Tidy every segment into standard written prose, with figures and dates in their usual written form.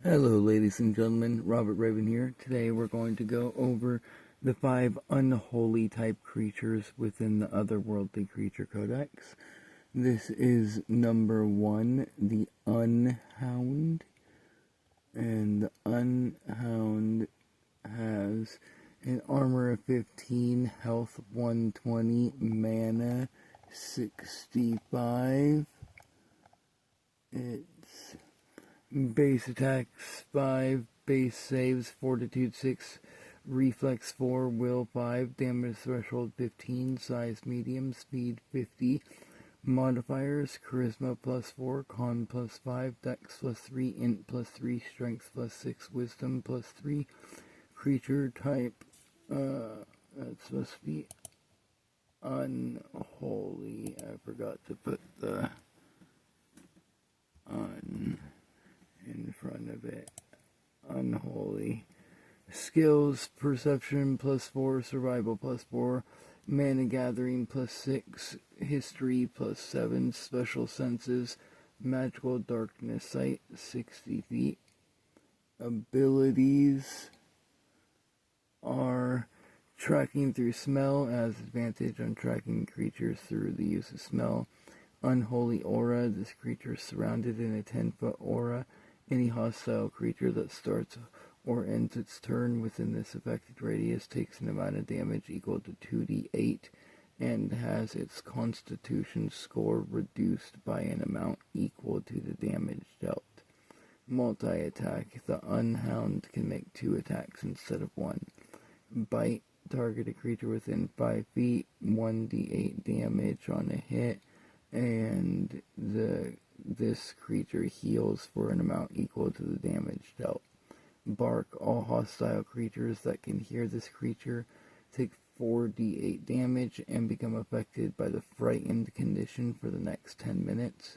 Hello, ladies and gentlemen. Robert Raven here. Today we're going to go over the 5 unholy type creatures within the Otherworldly Creature Codex. This is number 1, the Unhound. And the Unhound has an armor of 15, health 120, mana 65. It's base attacks 5, base saves fortitude 6, reflex 4, will 5, damage threshold 15, size medium, speed 50. Modifiers: charisma plus 4, con plus 5, dex plus 3, int plus 3, strength plus 6, wisdom plus 3. Creature type, that's supposed to be unholy. I forgot to put the un in front of it. Unholy. Skills: perception plus 4, survival plus 4, mana gathering plus 6, history plus 7, special senses, magical darkness sight 60 feet. Abilities are tracking through smell, has advantage on tracking creatures through the use of smell. Unholy aura: this creature is surrounded in a 10-foot aura. Any hostile creature that starts or ends its turn within this affected radius takes an amount of damage equal to 2d8 and has its constitution score reduced by an amount equal to the damage dealt. Multi-attack: the Unhound can make 2 attacks instead of 1. Bite: target a creature within 5 feet, 1d8 damage on a hit, and this creature heals for an amount equal to the damage dealt. Bark: all hostile creatures that can hear this creature take 4d8 damage and become affected by the frightened condition for the next 10 minutes.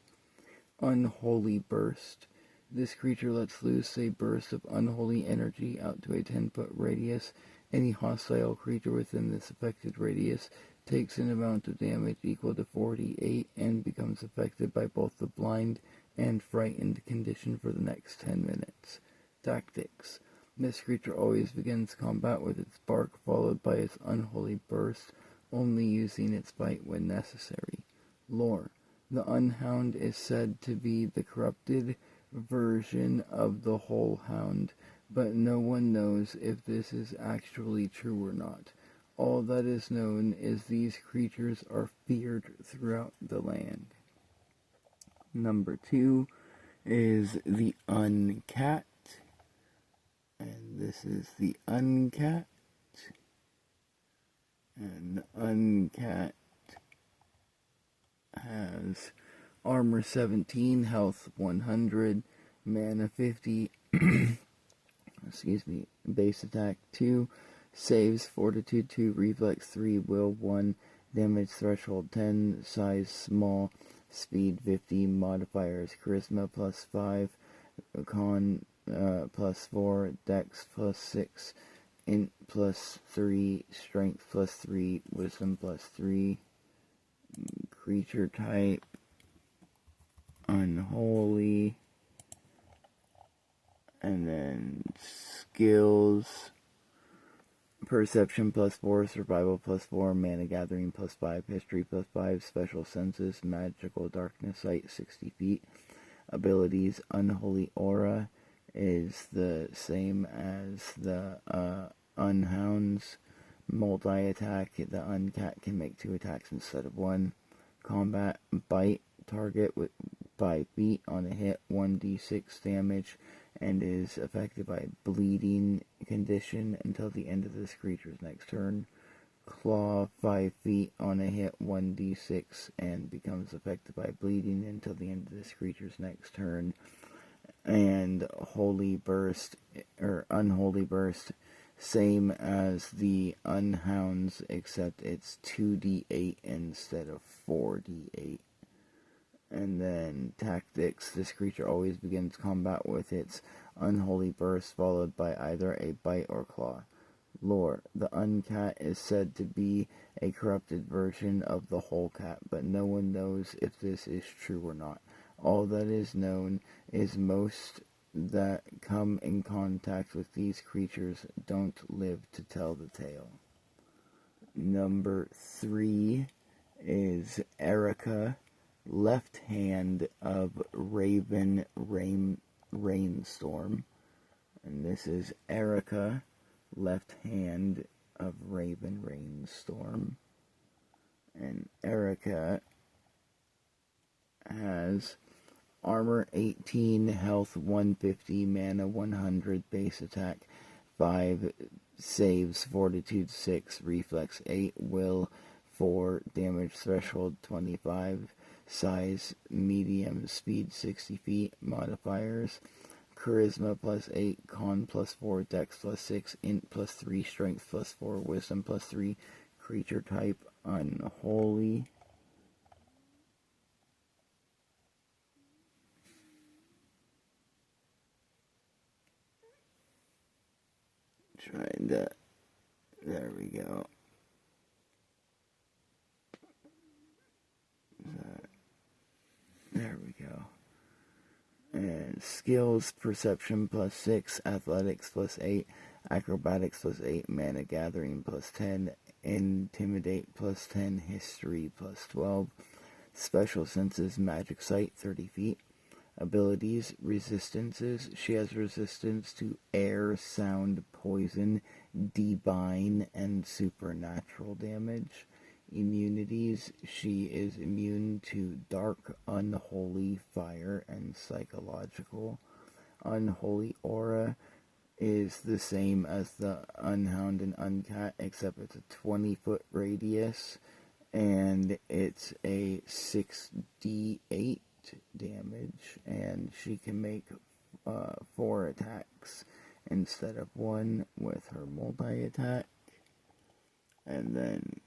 Unholy burst: this creature lets loose a burst of unholy energy out to a 10-foot radius. Any hostile creature within this affected radius takes an amount of damage equal to 4d8 and becomes affected by both the blind and frightened condition for the next 10 minutes. Tactics: this creature always begins combat with its bark followed by its unholy burst, only using its bite when necessary. Lore: the Unhound is said to be the corrupted version of the Whole Hound, but no one knows if this is actually true or not. All that is known is these creatures are feared throughout the land. Number 2 is the Uncat, and this is the Uncat. And the Uncat has armor 17, health 100, mana 50, base attack 2, saves fortitude 2, reflex 3, will 1, damage threshold 10, size small, speed 50, modifiers: charisma plus 5, con plus 4, dex plus 6, int plus 3, strength plus 3, wisdom plus 3. Creature type unholy. And then skills: perception plus 4, survival plus 4, mana gathering plus 5, history plus 5, special senses, magical darkness sight 60 feet. Abilities: unholy aura is the same as the Unhound's. Multi-attack: the Uncat can make 2 attacks instead of 1. Combat: bite, target with 5 feet on a hit, 1d6 damage, and is affected by a bleeding condition until the end of this creature's next turn. Claw: 5 feet on a hit, 1d6, and becomes affected by bleeding until the end of this creature's next turn. And Holy Burst, or Unholy Burst, same as the Unhounds, except it's 2d8 instead of 4d8. And then tactics: this creature always begins combat with its unholy burst, followed by either a bite or claw. Lore: the Uncat is said to be a corrupted version of the Whole Cat, but no one knows if this is true or not. All that is known is most that come in contact with these creatures don't live to tell the tale. Number 3 is Erica, left hand of Raven Rainstorm. And this is Erica, left hand of Raven Rainstorm. And Erica has armor 18, health 150, mana 100, base attack 5, saves fortitude 6, reflex 8, will 4, damage threshold 25, size medium, speed 60 feet, modifiers charisma plus 8, con plus 4, dex plus 6, int plus 3, strength plus 4, wisdom plus 3, creature type unholy. Trying to, there we go. There we go. And skills, perception plus 6, athletics plus 8, acrobatics plus 8, mana gathering plus 10, intimidate plus 10, history plus 12, special senses, magic sight 30 feet, abilities, resistances, she has resistance to air, sound, poison, divine, and supernatural damage. Immunities, she is immune to dark, unholy, fire, and psychological. Unholy aura is the same as the Unhound and Uncat, except it's a 20-foot radius, and it's a 6d8 damage, and she can make 4 attacks instead of 1 with her multi-attack. And then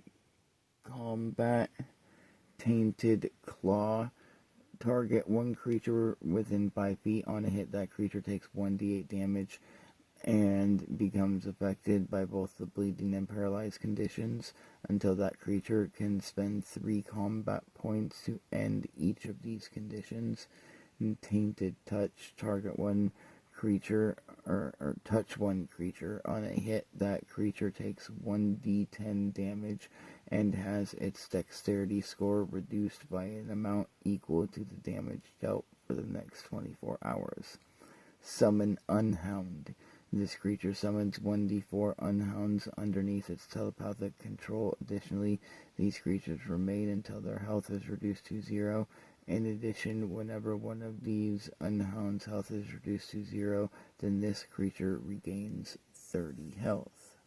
combat, Tainted Claw, target one creature within 5 feet. On a hit, that creature takes 1d8 damage and becomes affected by both the bleeding and paralyzed conditions until that creature can spend 3 combat points to end each of these conditions. And Tainted Touch, target one creature or touch one creature. On a hit, that creature takes 1d10 damage and has its dexterity score reduced by an amount equal to the damage dealt for the next 24 hours. Summon Unhound. This creature summons 1d4 unhounds underneath its telepathic control. Additionally, these creatures remain until their health is reduced to 0. In addition, whenever one of these unhounds' health is reduced to 0, then this creature regains 30 health.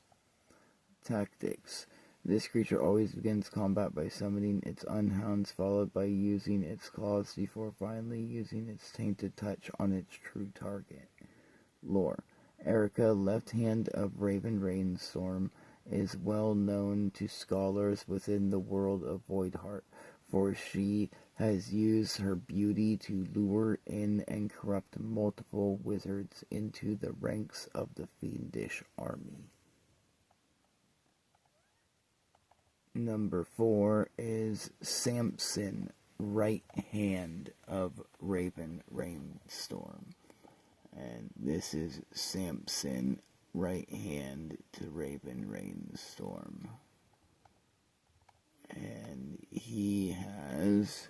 Tactics. This creature always begins combat by summoning its unhounds, followed by using its claws before finally using its tainted touch on its true target. Lore. Erica, left hand of Raven Rainstorm, is well known to scholars within the world of Voidheart, for she has used her beauty to lure in and corrupt multiple wizards into the ranks of the fiendish army. Number 4 is Samson, right hand of Raven Rainstorm. And this is Samson, right hand to Raven Rainstorm. And he has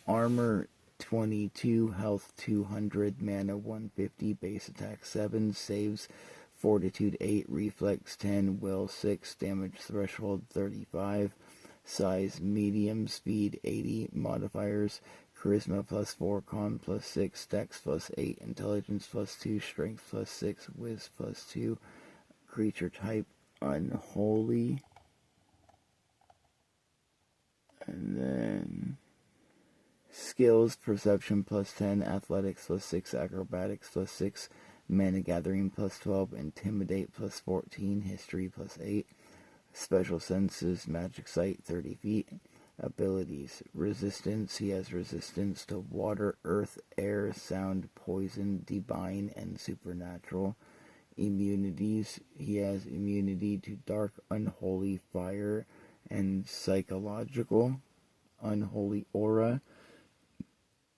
armor 22, health 200, mana 150, base attack 7, saves fortitude 8, reflex 10, will 6, damage threshold 35, size medium, speed 80, modifiers charisma plus 4, con plus 6, dex plus 8, intelligence plus 2, strength plus 6, whiz plus 2, creature type unholy. And then skills, perception plus 10, athletics plus 6, acrobatics plus 6, mana gathering plus 12, intimidate plus 14, history plus 8, special senses, magic sight 30 feet, abilities, resistance, he has resistance to water, earth, air, sound, poison, divine, and supernatural. Immunities, he has immunity to dark, unholy, fire, and psychological. Unholy aura,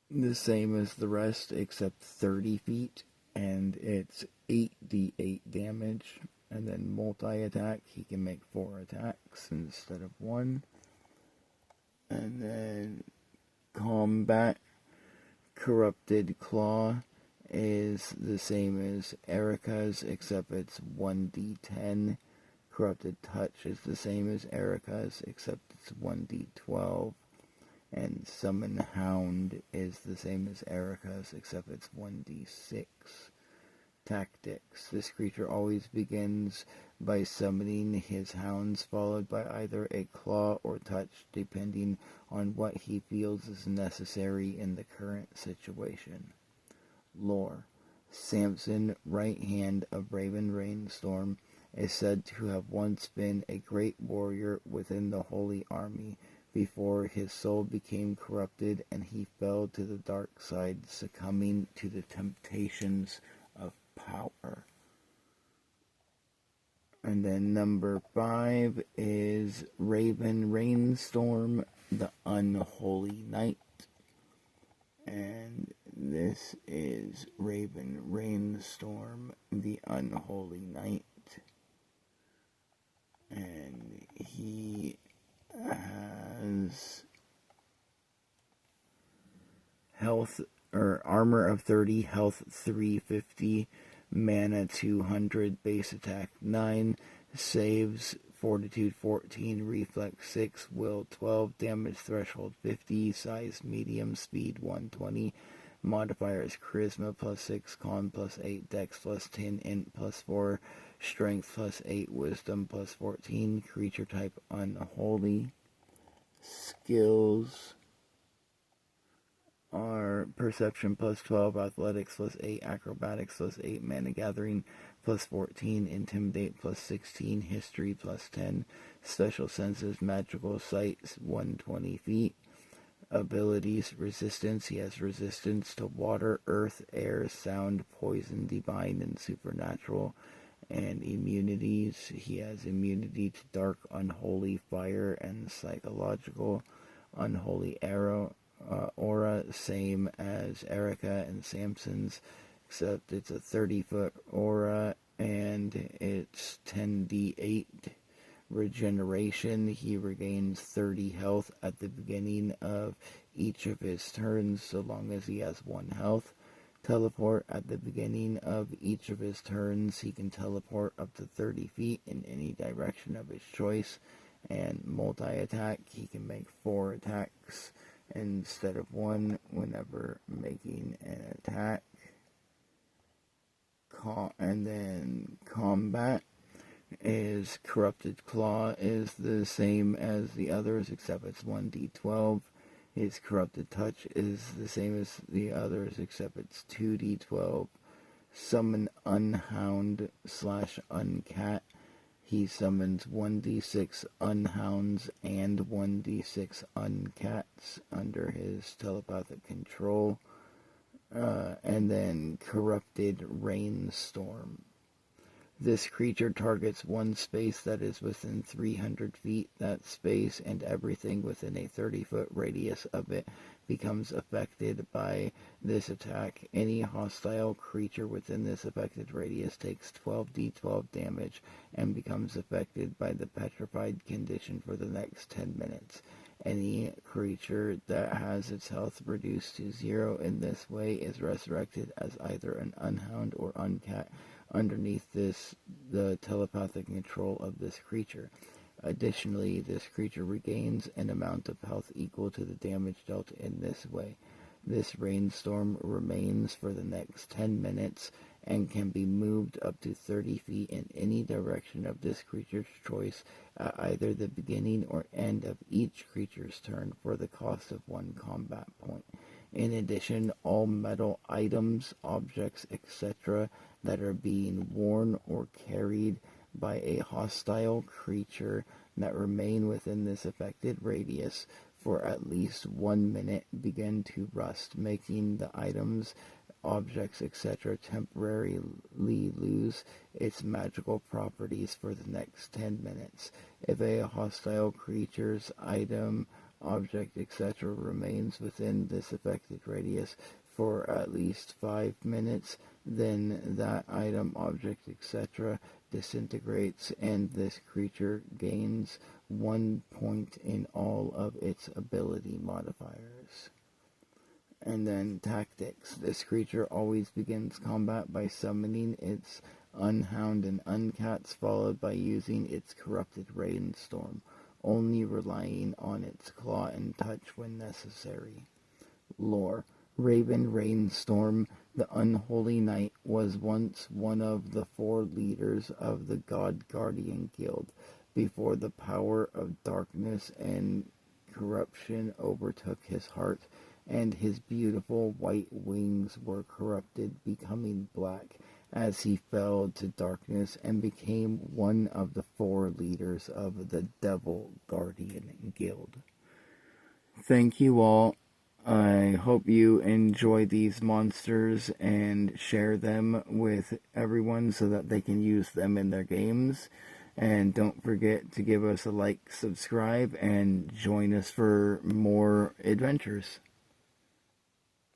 the same as the rest except 30 feet, and it's 8d8 damage. And then multi-attack, he can make 4 attacks instead of 1. And then combat, Corrupted Claw is the same as Erica's, except it's 1d10. Corrupted Touch is the same as Erica's, except it's 1d12. And Summon Hound is the same as Erica's, except it's 1d6. Tactics. This creature always begins by summoning his hounds, followed by either a claw or touch, depending on what he feels is necessary in the current situation. Lore. Samson, right hand of Raven Rainstorm, is said to have once been a great warrior within the Holy Army before his soul became corrupted and he fell to the dark side, succumbing to the temptations of power. And then number 5 is Raven Rainstorm, the Unholy Knight. And this is Raven Rainstorm, the Unholy Knight. And he has health or armor of 30, health 350, mana 200, base attack 9, saves fortitude 14, reflex 6, will 12, damage threshold 50, size medium, speed 120, modifiers charisma plus 6, con plus 8, dex plus 10, int plus 4, strength plus 8, wisdom plus 14, creature type unholy. Skills are perception plus 12, athletics plus 8, acrobatics plus 8, mana gathering plus 14, intimidate plus 16, history plus 10, special senses, magical sight 120 feet. Abilities, resistance, he has resistance to water, earth, air, sound, poison, divine, and supernatural. And immunities, he has immunity to dark, unholy, fire, and psychological. Unholy arrow, aura, same as Erica and Samson's, except it's a 30-foot aura, and it's 10d8 regeneration. He regains 30 health at the beginning of each of his turns, so long as he has 1 health. Teleport, at the beginning of each of his turns, he can teleport up to 30 feet in any direction of his choice. And multi-attack, he can make 4 attacks instead of 1 whenever making an attack. And then combat is Corrupted Claw is the same as the others, except it's 1d12. His Corrupted Touch is the same as the others, except it's 2d12. Summon Unhound / Uncat. He summons 1d6 Unhounds and 1d6 Uncats under his telepathic control. And then Corrupted Rainstorm. This creature targets one space that is within 300 feet. That space and everything within a 30-foot radius of it becomes affected by this attack. Any hostile creature within this affected radius takes 12d12 damage and becomes affected by the petrified condition for the next 10 minutes. Any creature that has its health reduced to 0 in this way is resurrected as either an unhound or uncat underneath the telepathic control of this creature. Additionally, this creature regains an amount of health equal to the damage dealt in this way. This rainstorm remains for the next 10 minutes and can be moved up to 30 feet in any direction of this creature's choice at either the beginning or end of each creature's turn for the cost of 1 combat point. In addition, all metal items, objects, etc. that are being worn or carried by a hostile creature that remain within this affected radius for at least 1 minute begin to rust, making the items, objects, etc. temporarily lose its magical properties for the next 10 minutes. If a hostile creature's item, object, etc. remains within this affected radius for at least 5 minutes, then that item, object, etc. disintegrates, and this creature gains 1 point in all of its ability modifiers. And then tactics. This creature always begins combat by summoning its Unhound and Uncats, followed by using its Corrupted Rainstorm, only relying on its Claw and Touch when necessary. Lore. Raven Rainstorm, the Unholy Knight, was once one of the 4 leaders of the God Guardian Guild, before the power of darkness and corruption overtook his heart, and his beautiful white wings were corrupted, becoming black as he fell to darkness and became one of the 4 leaders of the Devil Guardian Guild. Thank you all. I hope you enjoy these monsters and share them with everyone so that they can use them in their games. And don't forget to give us a like, subscribe, and join us for more adventures.